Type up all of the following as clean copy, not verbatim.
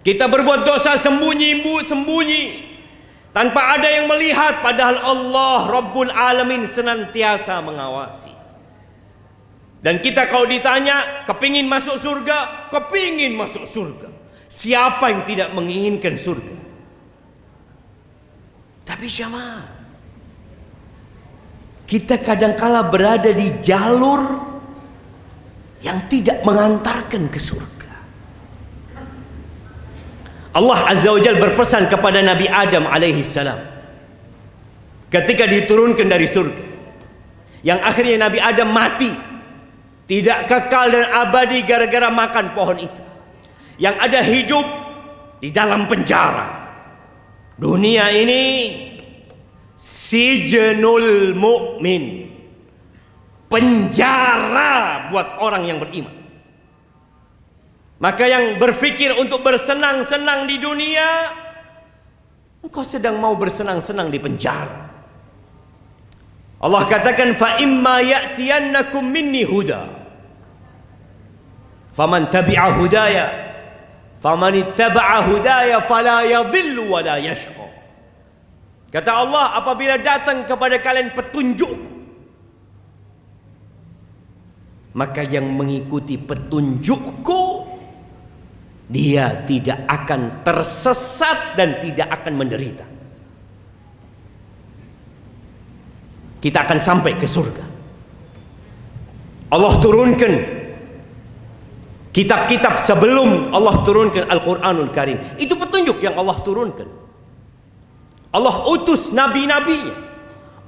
Kita berbuat dosa sembunyi tanpa ada yang melihat, padahal Allah Rabbul Alamin senantiasa mengawasi. Dan kita kalau ditanya, kepingin masuk surga? Kepingin masuk surga. Siapa yang tidak menginginkan surga? Tapi jamaah, kita kadangkala berada di jalur yang tidak mengantarkan ke surga. Allah Azza wa Jalla berpesan kepada Nabi Adam alaihi salam ketika diturunkan dari surga, yang akhirnya Nabi Adam mati, tidak kekal dan abadi gara-gara makan pohon itu. Yang ada hidup di dalam penjara. Dunia ini sijnul mu'min, penjara buat orang yang beriman. Maka yang berfikir untuk bersenang-senang di dunia, engkau sedang mau bersenang-senang di penjara. Allah katakan, fa imma ya'tiyannakum minni huda faman tabi'a hudaya faman ittaba'a hudaya fala yadhillu wa la yashqa. Kata Allah, apabila datang kepada kalian petunjukku, maka yang mengikuti petunjukku, dia tidak akan tersesat dan tidak akan menderita. Kita akan sampai ke surga. Allah turunkan kitab-kitab sebelum Allah turunkan Al-Quranul Karim. Itu petunjuk yang Allah turunkan. Allah utus nabi-nabinya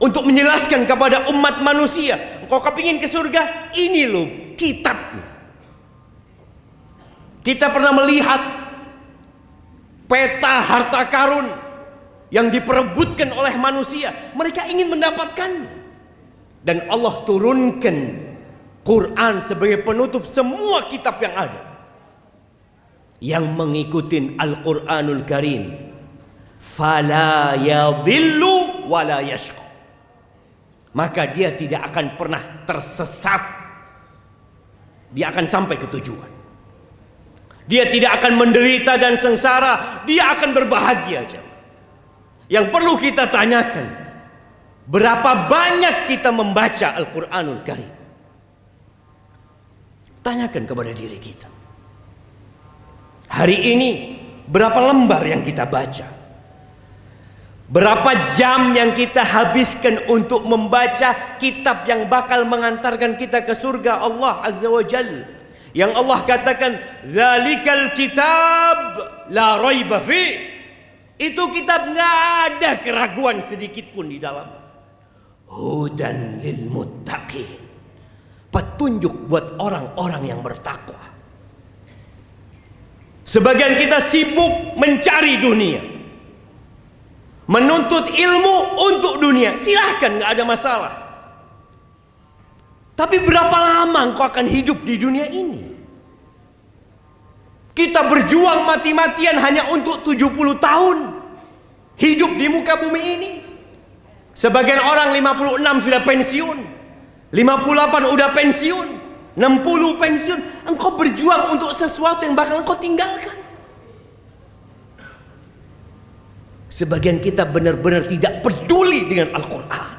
untuk menjelaskan kepada umat manusia, engkau kepingin ke surga? Ini loh kitabnya. Kita pernah melihat peta harta karun yang diperebutkan oleh manusia. Mereka ingin mendapatkannya. Dan Allah turunkan Quran sebagai penutup semua kitab yang ada. Yang mengikuti Al-Quranul Karim, fala yadhillu wala yashqa, maka dia tidak akan pernah tersesat. Dia akan sampai ke tujuan. Dia tidak akan menderita dan sengsara, dia akan berbahagia. Yang perlu kita tanyakan, berapa banyak kita membaca Al-Quranul Karim? Tanyakan kepada diri kita. Hari ini berapa lembar yang kita baca? Berapa jam yang kita habiskan untuk membaca kitab yang bakal mengantarkan kita ke surga Allah Azza wa Jalla? Yang Allah katakan, "Dzalikal kitab la raiba fi." Itu kitab enggak ada keraguan sedikit pun di dalam. Hudan lil muttaqin. Petunjuk buat orang-orang yang bertakwa. Sebagian kita sibuk mencari dunia, menuntut ilmu untuk dunia. Silahkan, enggak ada masalah. Tapi berapa lama engkau akan hidup di dunia ini? Kita berjuang mati-matian hanya untuk 70 tahun hidup di muka bumi ini. Sebagian orang 56 sudah pensiun, 58 udah pensiun, 60 pensiun. Engkau berjuang untuk sesuatu yang bakal engkau tinggalkan. Sebagian kita benar-benar tidak peduli dengan Al-Quran.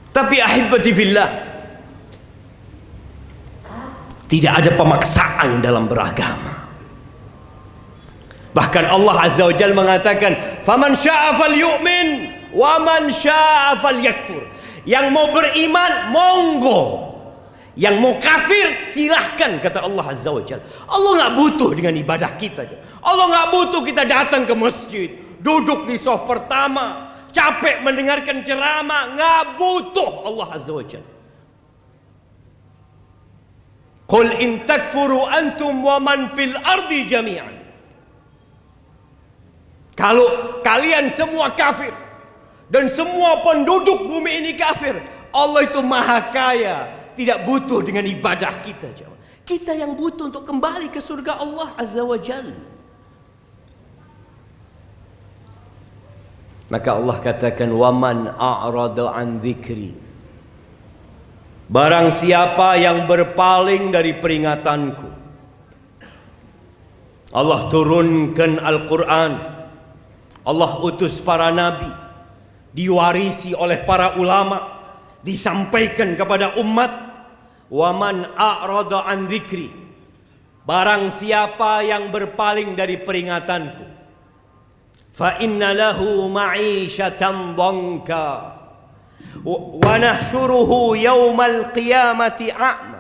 Tapi ahibati fillah, tidak ada pemaksaan dalam beragama. Bahkan Allah Azza wa Jalla mengatakan, "Faman syaa'a falyu'min wa man syaa'a falyakfur." Yang mau beriman, monggo. Yang mau kafir, silahkan, kata Allah Azza wa Jalla. Allah nggak butuh dengan ibadah kita. Allah nggak butuh kita datang ke masjid, duduk di saf pertama, capek mendengarkan ceramah. Nggak butuh Allah Azza wa Jalla. Qul in takfuru antum wa man fil ardi jami'an. Kalau kalian semua kafir dan semua penduduk bumi ini kafir, Allah itu maha kaya, tidak butuh dengan ibadah kita. Kita yang butuh untuk kembali ke surga Allah Azza wa Jalla. Maka Allah katakan, waman a'rada an dzikri, barang siapa yang berpaling dari peringatanku, Allah turunkan Al-Quran, Allah utus para nabi, diwarisi oleh para ulama, disampaikan kepada umat. Wa man a'rada an dzikri, barang siapa yang berpaling dari peringatanku, fa inna lahu ma'isyatan dhanka wa nahsyuruhu yaumal qiyamati a'ma.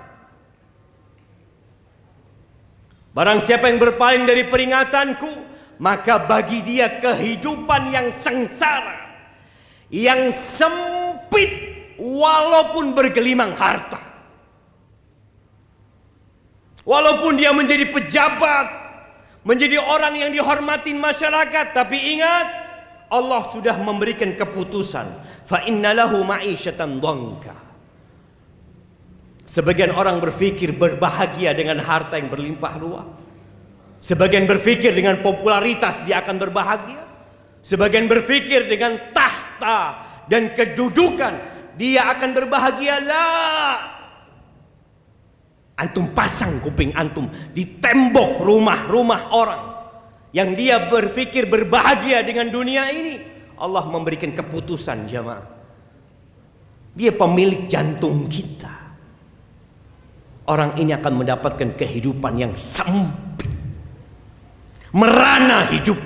Barang siapa yang berpaling dari peringatanku, maka bagi dia kehidupan yang sengsara, yang sempit walaupun bergelimang harta. Walaupun dia menjadi pejabat, menjadi orang yang dihormatin masyarakat, tapi ingat, Allah sudah memberikan keputusan. Fa inna lahu ma'isyatan dhanka. Sebagian orang berpikir berbahagia dengan harta yang berlimpah ruah. Sebagian berpikir dengan popularitas dia akan berbahagia. Sebagian berpikir dengan tahta dan kedudukan dia akan berbahagia. Lah, antum pasang kuping antum di tembok rumah-rumah orang yang dia berpikir berbahagia dengan dunia ini. Allah memberikan keputusan, jamaah. Dia pemilik jantung kita. Orang ini akan mendapatkan kehidupan yang sempit, merana hidup.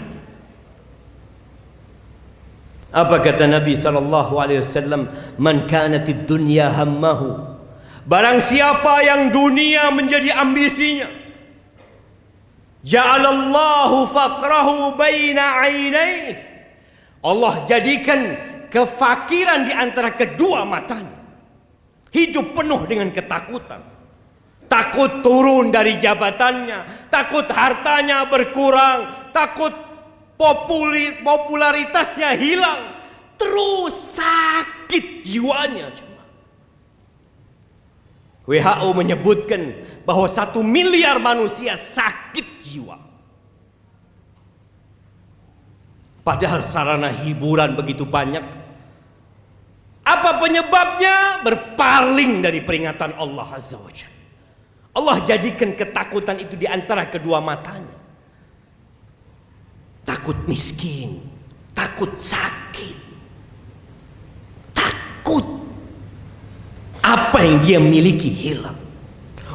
Apa kata Nabi SAW? Man kanatid dunya hammahu, barang siapa yang dunia menjadi ambisinya, ja'alallahu faqrahu baina 'ainaihi, Allah jadikan kefakiran di antara kedua matanya. Hidup penuh dengan ketakutan. Takut turun dari jabatannya, takut hartanya berkurang, takut popularitasnya hilang, terus sakit jiwanya. WHO menyebutkan bahwa 1 miliar manusia sakit jiwa. Padahal sarana hiburan begitu banyak. Apa penyebabnya? Berpaling dari peringatan Allah Azza wa Jalla. Allah jadikan ketakutan itu di antara kedua matanya. Takut miskin, takut sakit, takut apa yang dia miliki hilang.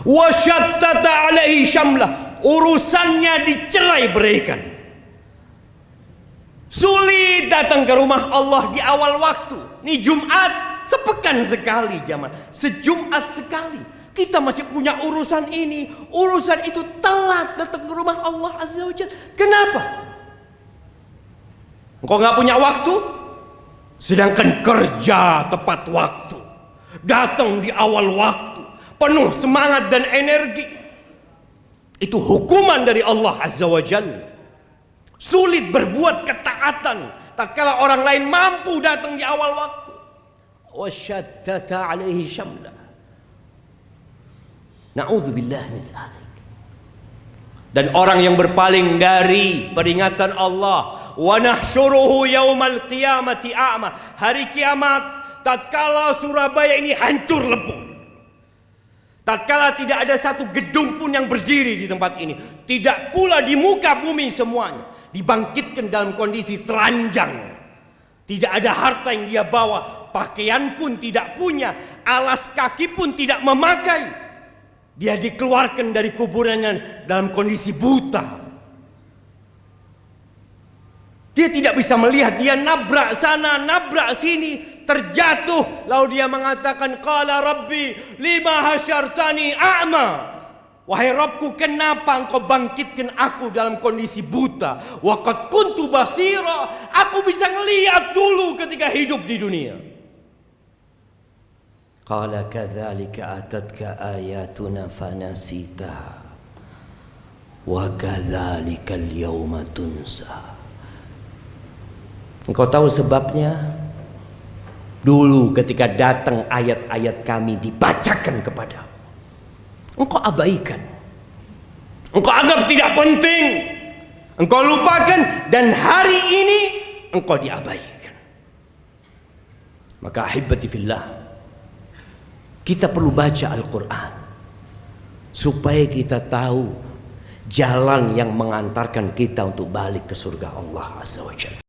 Wasyattata alaihi syamlah, urusannya dicerai beraikan. Sulit datang ke rumah Allah di awal waktu. Ini Jumat sepekan sekali, jamaah. Sejumat sekali. Kita masih punya urusan ini, urusan itu, telat datang ke rumah Allah Azza wa Jalla. Kenapa? Engkau gak punya waktu? Sedangkan kerja tepat waktu, datang di awal waktu, penuh semangat dan energi. Itu hukuman dari Allah Azza wa Jalla. Sulit berbuat ketaatan tatkala orang lain mampu datang di awal waktu. Wasyattata alaihi syamla. Na'udzubillah min dzalik. Dan orang yang berpaling dari peringatan Allah, wa nahsyuruhu yaumal qiyamati a'ma, hari kiamat tatkala Surabaya ini hancur lebur, tatkala tidak ada satu gedung pun yang berdiri di tempat ini, tidak pula di muka bumi semuanya, dibangkitkan dalam kondisi telanjang, tidak ada harta yang dia bawa, pakaian pun tidak punya, alas kaki pun tidak memakai. Dia dikeluarkan dari kuburannya dalam kondisi buta. Dia tidak bisa melihat, dia nabrak sana, nabrak sini, terjatuh. Lalu dia mengatakan, qala rabbi lima hasyartani a'ma. Wahai Rabbku, kenapa engkau bangkitkan aku dalam kondisi buta? Wa qad kuntu basira, aku bisa ngelihat dulu ketika hidup di dunia. Qala kadzalika atatka ayatuna fanasitaha wa kadzalika al-yawma tunsa. Engkau tahu sebabnya? Dulu ketika datang ayat-ayat kami dibacakan kepadamu, engkau abaikan, engkau anggap tidak penting, engkau lupakan, dan hari ini engkau diabaikan. Maka ahibati fillah, kita perlu baca Al-Quran supaya kita tahu jalan yang mengantarkan kita untuk balik ke surga Allah Azza wa Jalla.